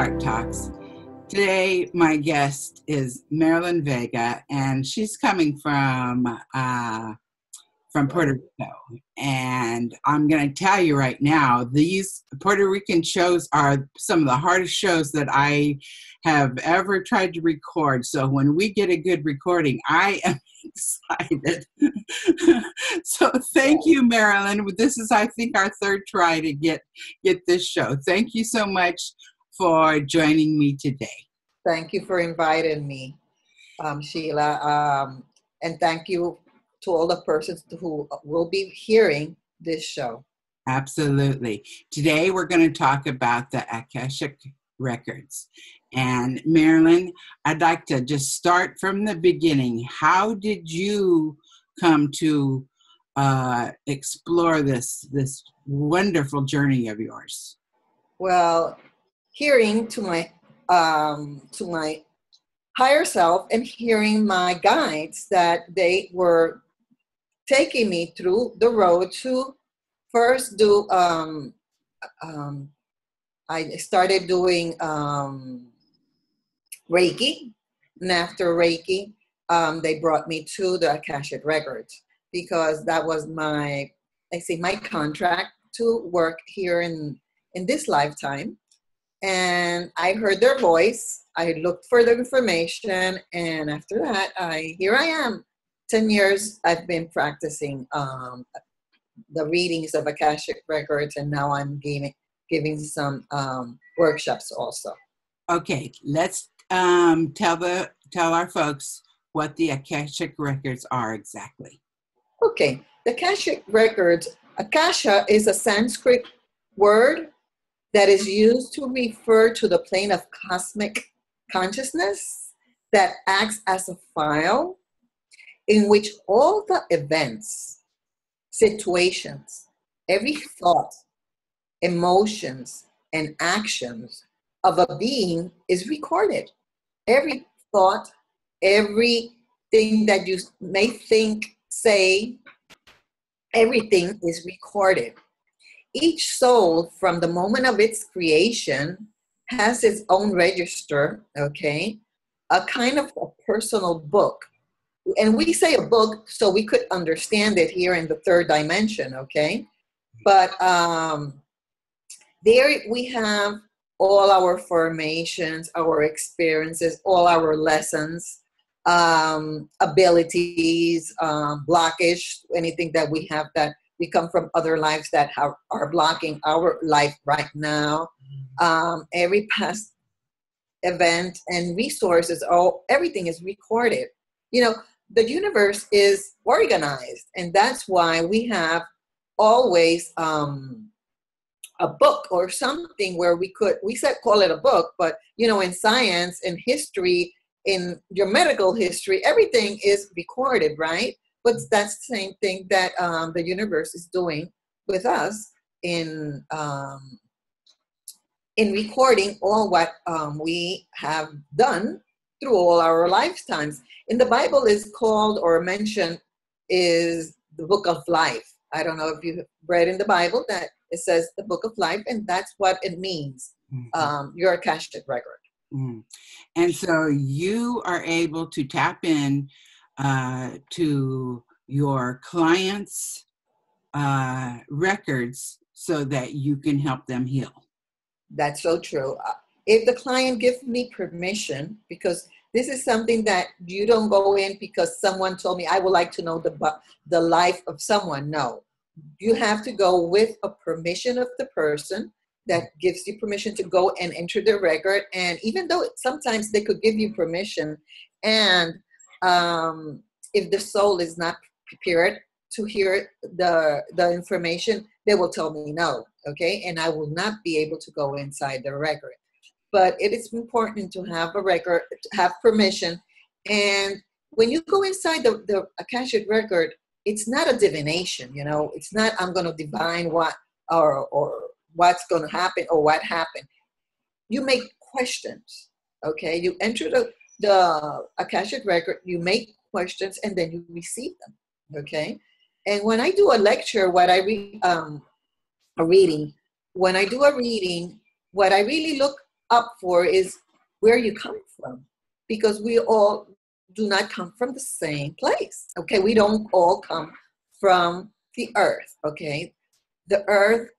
Heart Talks. Today, my guest is Marilyn Vega, and she's coming from Puerto Rico. And I'm going to tell you right now, these Puerto Rican shows are some of the hardest shows that I have ever tried to record. So when we get a good recording, I am excited. So thank you, Marilyn. This is, I think, our third try to get this show. Thank you so much for joining me today. Thank you for inviting me, Sheila. And thank you to all the persons who will be hearing this show. Absolutely. Today we're going to talk about the Akashic Records. And Marilyn, I'd like to just start from the beginning. How did you come to explore this wonderful journey of yours? Well, hearing to my higher self and hearing my guides that they were taking me through the road to first do, I started doing Reiki, and after Reiki, they brought me to the Akashic Records because that was my contract to work here in this lifetime. And I heard their voice, I looked for the information, and after that, here I am. 10 years I've been practicing the readings of Akashic Records, and now I'm giving some workshops also. Okay, let's tell our folks what the Akashic Records are exactly. Okay, the Akashic Records, Akasha is a Sanskrit word that is used to refer to the plane of cosmic consciousness that acts as a file in which all the events, situations, every thought, emotions, and actions of a being is recorded. Every thought, everything that you may think, say, everything is recorded. Each soul, from the moment of its creation, has its own register, okay? A kind of a personal book. And we say a book so we could understand it here in the third dimension, okay? But there we have all our formations, our experiences, all our lessons, abilities, blockage, anything that we have that we come from other lives that are blocking our life right now. Every past event and resources, everything is recorded. You know, the universe is organized, and that's why we have always a book or something where we call it a book, but you know, in science, in history, in your medical history, everything is recorded, right? But that's the same thing that the universe is doing with us in recording all what we have done through all our lifetimes. In the Bible is called or mentioned is the book of life. I don't know if you read in the Bible that it says the book of life, and that's what it means, your Akashic record. Mm. And so you are able to tap in to your clients' records so that you can help them heal. That's so true. If the client gives me permission, because this is something that you don't go in because someone told me I would like to know the life of someone. No, you have to go with a permission of the person that gives you permission to go and enter the record. And even though sometimes they could give you permission, and if the soul is not prepared to hear the information, they will tell me no, okay? And I will not be able to go inside the record. But it is important to have a record, to have permission. And when you go inside the Akashic record, it's not a divination, you know? It's not, I'm going to divine what or what's going to happen or what happened. You make questions, okay? You enter the Akashic record, you make questions, and then you receive them, okay? And when I do a lecture, a reading, when I do a reading, what I really look up for is where you come from, because we all do not come from the same place. Okay, we don't all come from the earth. Okay, the earth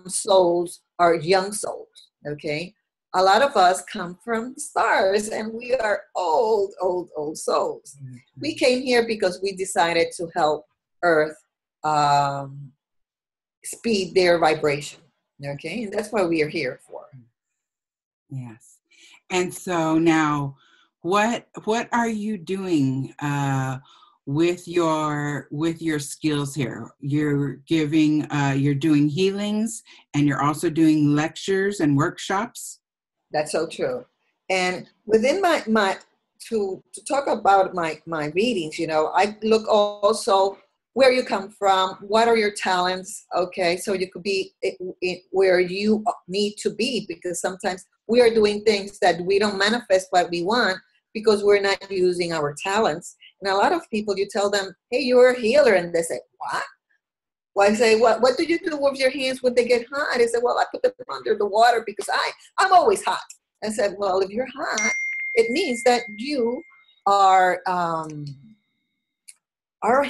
souls are young souls. Okay, a lot of us come from the stars, and we are old, old, old souls. Mm-hmm. We came here because we decided to help Earth speed their vibration. Okay, and that's what we are here for. Yes. And so now, what are you doing with your skills here? You're giving, you're doing healings, and you're also doing lectures and workshops. That's so true. And within my to talk about my readings, I look also where you come from, what are your talents, okay? So you could be where you need to be, because sometimes we are doing things that we don't manifest what we want because we're not using our talents. And a lot of people, you tell them, hey, you're a healer, and they say, what? Well, I say, what do you do with your hands when they get hot? They say, well, I put them under the water because I'm always hot. I said, well, if you're hot, it means that you are a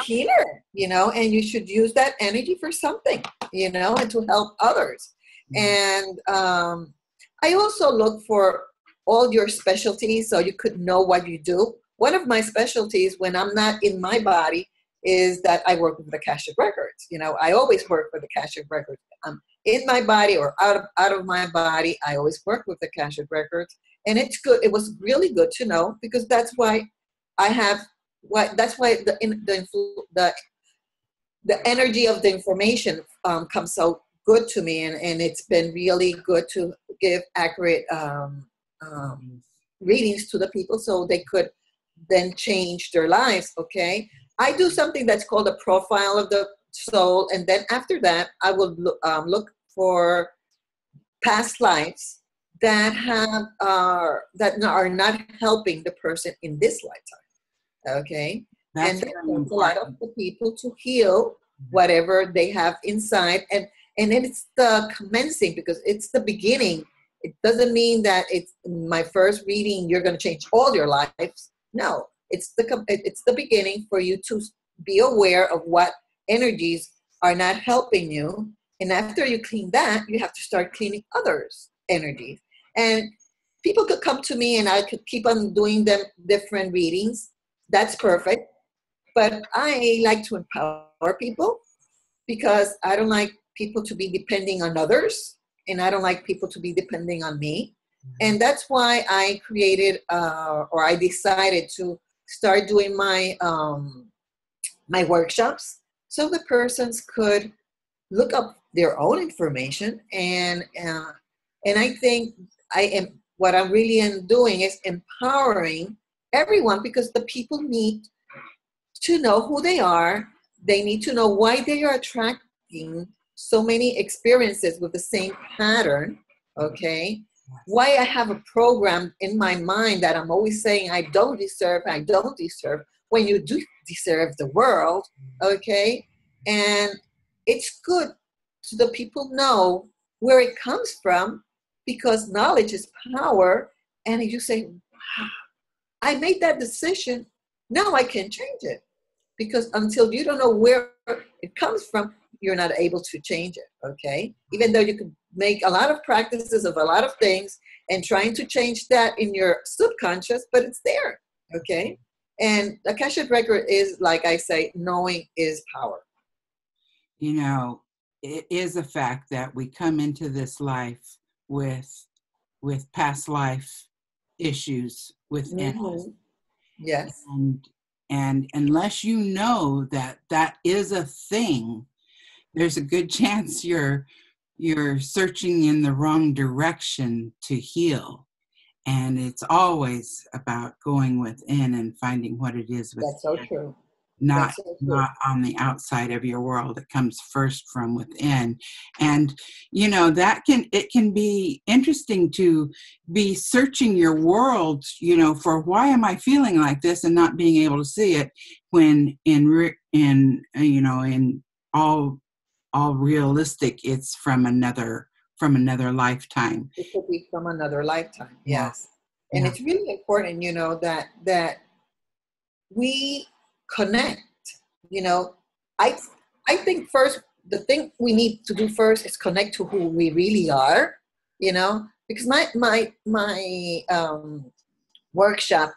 healer, and you should use that energy for something, and to help others. And I also look for all your specialties so you could know what you do. One of my specialties when I'm not in my body is that I work with the Akashic Records. I always work with the Akashic Records. I'm in my body or out of my body. I always work with the Akashic Records. And it's good. It was really good to know, because that's why the energy of the information comes so good to me, and it's been really good to give accurate readings to the people so they could then change their lives. Okay, I do something that's called a profile of the soul, and then after that I will look for past lives that are not helping the person in this lifetime. Okay, that's and a lot of the people to heal whatever they have inside, and then it's the commencing, because it's the beginning. It doesn't mean that it's my first reading you're going to change all your lives. No, it's the beginning for you to be aware of what energies are not helping you, and after you clean that, you have to start cleaning others' energies. And people could come to me, and I could keep on doing them different readings. That's perfect. But I like to empower people, because I don't like people to be depending on others, and I don't like people to be depending on me. And that's why I created or I decided to start doing my my workshops, so the persons could look up their own information. And I think what I really am doing is empowering everyone, because the people need to know who they are. They need to know why they are attracting so many experiences with the same pattern. Okay, why I have a program in my mind that I'm always saying I don't deserve, when you do deserve the world. Okay, and it's good so the people know where it comes from, because knowledge is power. And you say, wow, I made that decision, now I can change it. Because until you don't know where it comes from, you're not able to change it. Okay, even though you could make a lot of practices of a lot of things and trying to change that in your subconscious, but it's there. Okay, and Akashic Record is, like I say, knowing is power. It is a fact that we come into this life with past life issues within us. Yes. And unless you know that is a thing, there's a good chance you're searching in the wrong direction to heal. And it's always about going within and finding what it is within. That's so true. Not on the outside of your world. It comes first from within. And it can be interesting to be searching your world, for why am I feeling like this, and not being able to see it, when in all realistic, it's from another from another lifetime. It could be from another lifetime. Yeah. Yes. And Yeah. it's really important, you know, that we connect, you know. I think first, the thing we need to do first is connect to who we really are, you know, because my workshop,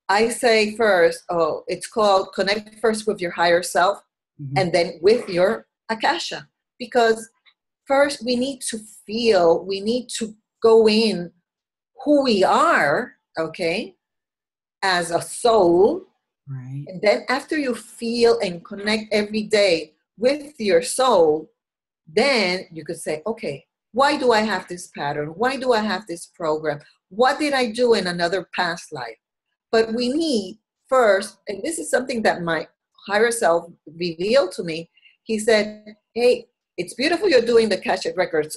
I say first, it's called Connect First with Your Higher Self, Mm-hmm. and then with your akasha. Because first we need to feel, we need to go in who we are, okay, as a soul. Right. And then after you feel and connect every day with your soul, then you could say, okay, why do I have this pattern? Why do I have this program? What did I do in another past life? But we need first, and this is something that my higher self revealed to me. He said, hey, it's beautiful you're doing the Akashic Records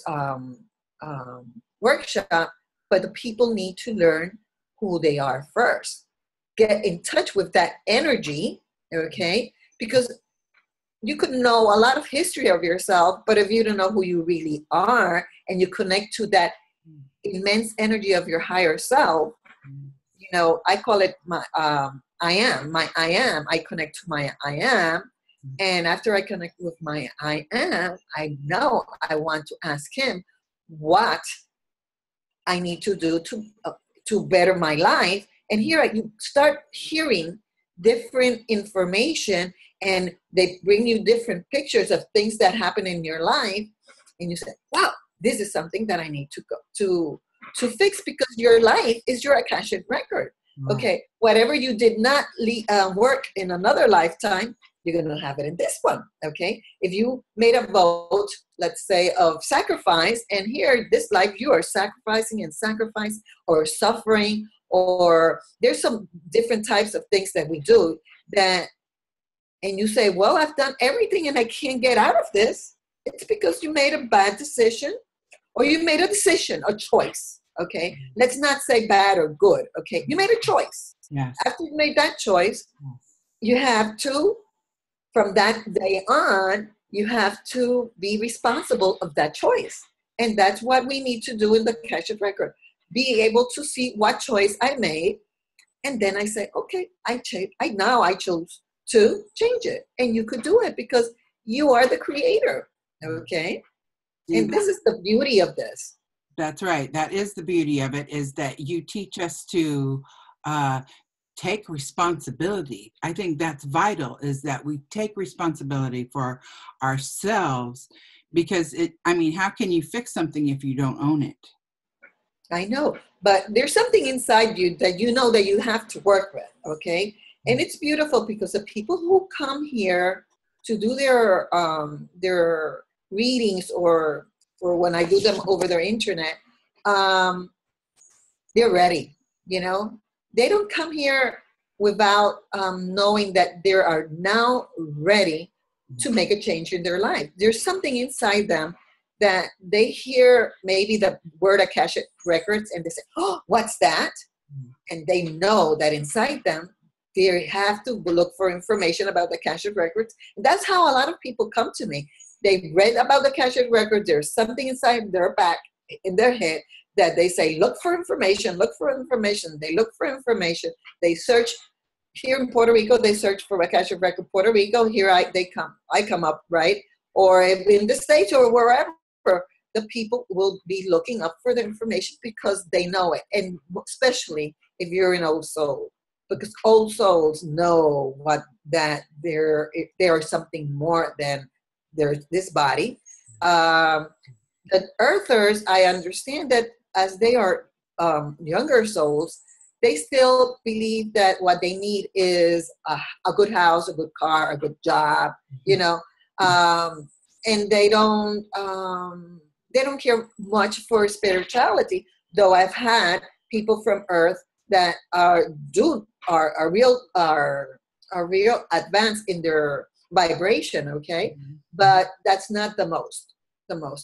workshop, but the people need to learn who they are first. Get in touch with that energy, okay? Because you could know a lot of history of yourself, but if you don't know who you really are and you connect to that immense energy of your higher self, you know, I call it my I am. I connect to my I am. And after I connect with my I am, I know I want to ask him what I need to do to better my life. And here you start hearing different information, and they bring you different pictures of things that happen in your life, and you say, wow, this is something that I need to go to fix, because your life is your Akashic record. Right. Okay, whatever you did not work in another lifetime, you're going to have it in this one. Okay, if you made a vote, let's say, of sacrifice, and here this life you are sacrificing and sacrifice or suffering, or there's some different types of things that we do that, and you say, well, I've done everything and I can't get out of this. It's because you made a bad decision, or you made a decision, a choice. Okay, let's not say bad or good. Okay, you made a choice. Yes. After you made that choice, you have to, from that day on, you have to be responsible of that choice. And that's what we need to do in the Akashic Record. Be able to see what choice I made, and then I say, okay, I chose to change it. And you could do it because you are the creator. Okay? And this is the beauty of this. That's right. That is the beauty of it, is that you teach us to take responsibility. I think that's vital, is that we take responsibility for ourselves, because how can you fix something if you don't own it? I know, but there's something inside you that you know that you have to work with, okay? And it's beautiful because the people who come here to do their readings, or when I do them over their internet, they're ready, you know? They don't come here without knowing that they are now ready to make a change in their life. There's something inside them that they hear maybe the word Akashic Records and they say, oh, what's that? And they know that inside them, they have to look for information about the Akashic Records. And that's how a lot of people come to me. They read about the Akashic Records. There's something inside their back, in their head, that they say, look for information, look for information. They look for information. They search. Here in Puerto Rico, they search for Akashic Record. Puerto Rico, here I come up, right? Or in the States or wherever, the people will be looking up for the information because they know it. And especially if you're an old soul, because old souls know that there are something more than this body. The earthers, I understand that as they are younger souls, they still believe that what they need is a good house, a good car, a good job, you know, and they don't care much for spirituality. Though I've had people from Earth that are real advanced in their vibration. Okay, but that's not the most.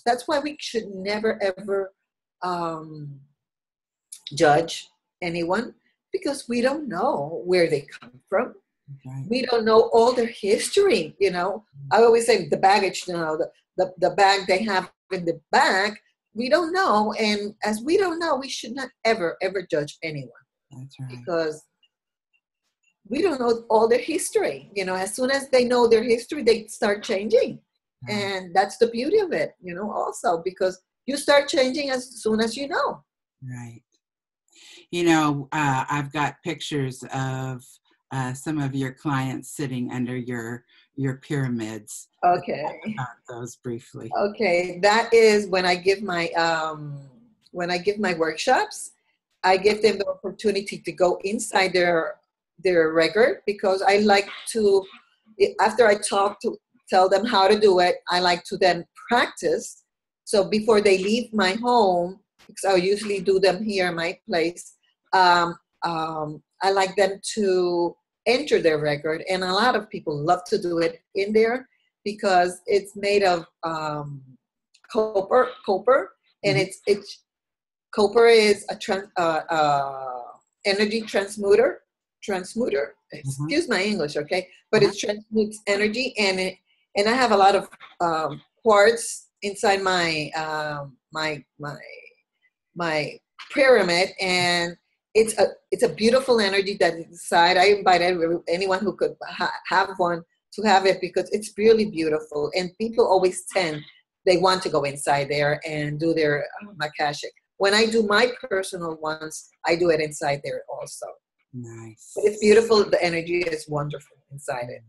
That's why we should never ever judge anyone, because we don't know where they come from. Okay. We don't know all their history, you know. I always say the baggage, you know, the bag they have in the back we don't know. And as we don't know, we should not ever, ever judge anyone. That's right. Because we don't know all their history. As soon as they know their history, they start changing. Right. And that's the beauty of it, also, because you start changing as soon as you know. Right. I've got pictures of some of your clients sitting under your pyramids. Okay. Talk about those briefly. Okay, that is when I give my workshops. I give them the opportunity to go inside their record, because I like to, after I tell them how to do it, I like to then practice. So before they leave my home, because I usually do them here in my place, I like them to enter their record. And a lot of people love to do it in there, because it's made of copper, and it's copper is a energy transmuter. Excuse my English, okay? But it transmutes energy, and I have a lot of quartz inside my my pyramid, and it's a beautiful energy that is inside. I invite anyone who could have one to have it, because it's really beautiful. And people always they want to go inside there and do their Akashic. When I do my personal ones, I do it inside there also. Nice. But it's beautiful. The energy is wonderful inside it.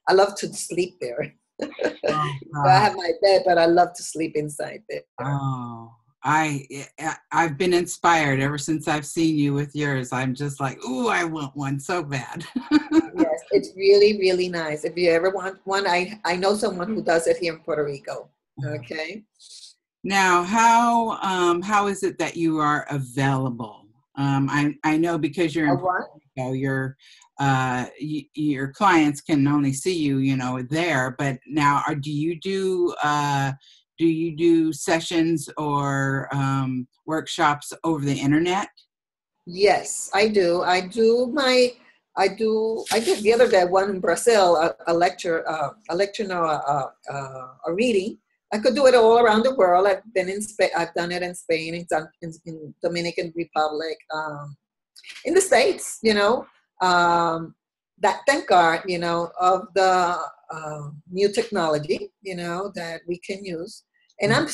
I love to sleep there. I have my bed, but I love to sleep inside there. Oh, I've been inspired ever since I've seen you with yours. I'm just like, ooh, I want one so bad. Yes, it's really, really nice. If you ever want one, I know someone who does it here in Puerto Rico. Okay. Now, how is it that you are available? I know because you're in Puerto Rico, your clients can only see you, there. But now, do you do sessions or workshops over the internet? Yes, I do. I did the other day one in Brazil, a lecture, no, a reading. I could do it all around the world. I've been in Spain. I've done it in Spain, in Dominican Republic, in the States. That thank God, of the new technology, that we can use. And I'm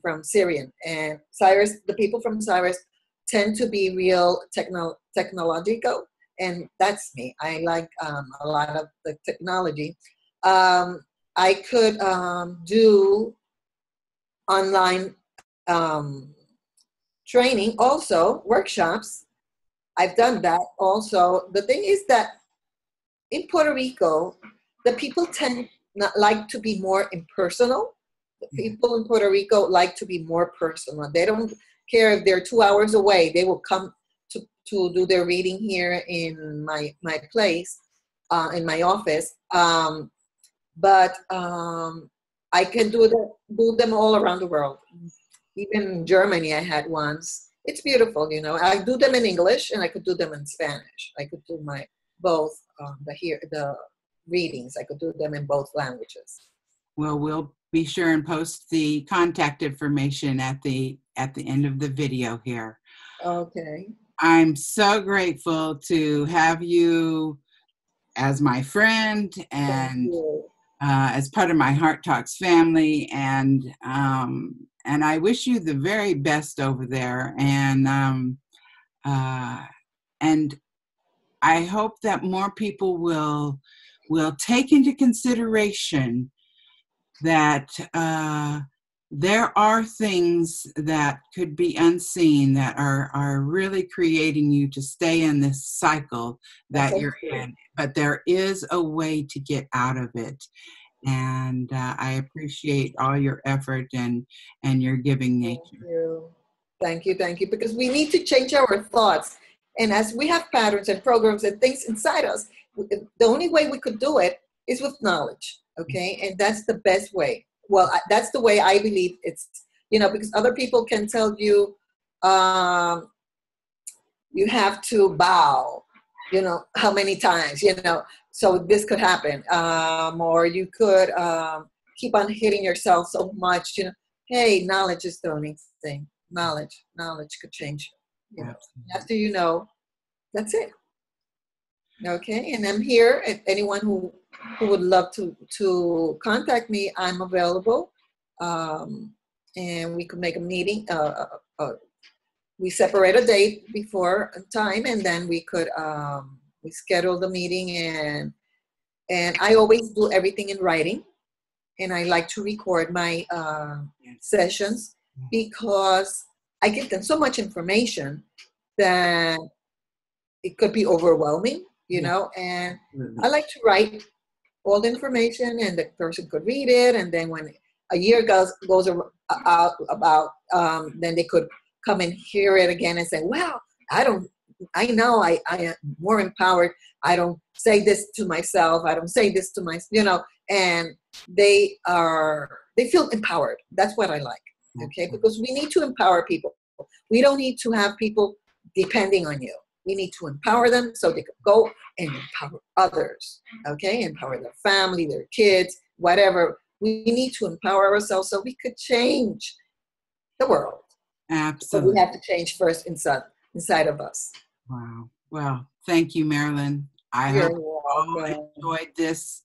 from Syrian, and the people from Cyrus tend to be real technological, and that's me. I like a lot of the technology. I could do online training, also workshops. I've done that also. The thing is that in Puerto Rico, the people tend not like to be more impersonal. The people in Puerto Rico like to be more personal. They don't care if they're 2 hours away. They will come to do their reading here in my place, in my office. But I can do them all around the world. Even in Germany, I had ones. It's beautiful, I do them in English, and I could do them in Spanish. I could do both the readings. I could do them in both languages. Well, we'll be sure and post the contact information at the end of the video here. Okay. I'm so grateful to have you as my friend and as part of my Heart Talks family, and I wish you the very best over there, and I hope that more people will take into consideration that there are things that could be unseen that are really creating you to stay in this cycle that you're in. But there is a way to get out of it. And I appreciate all your effort and your giving nature. Thank you. Because we need to change our thoughts. And as we have patterns and programs and things inside us, the only way we could do it is with knowledge. Okay. And that's the best way. Well, that's the way I believe it's, because other people can tell you, you have to bow, how many times, so this could happen. Or you could keep on hitting yourself so much, hey, knowledge is the only thing. Knowledge could change you. You know, after you know, that's it. Okay, and I'm here. If anyone who would love to contact me, I'm available. And we could make a meeting. We separate a date before time, and then we could we schedule the meeting. And I always do everything in writing, and I like to record my sessions because I give them so much information that it could be overwhelming, you know. And I like to write all the information, and the person could read it, and then when a year goes out about, then they could come and hear it again and say, well, I know I am more empowered. I don't say this to myself. I don't say this to my, you know, and they feel empowered. That's what I like. Okay. Because we need to empower people. We don't need to have people depending on you. We need to empower them so they can go and empower others. Okay. Empower their family, their kids, whatever. We need to empower ourselves so we could change the world. Absolutely. But we have to change first inside of us. Wow. Well, thank you, Marilyn. I hope you all enjoyed this.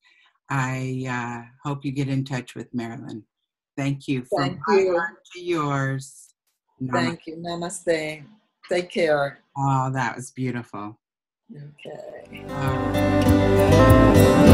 I hope you get in touch with Marilyn. Thank you. From my heart to yours. Thank you. Namaste. Take care. Oh, that was beautiful. Okay. All right.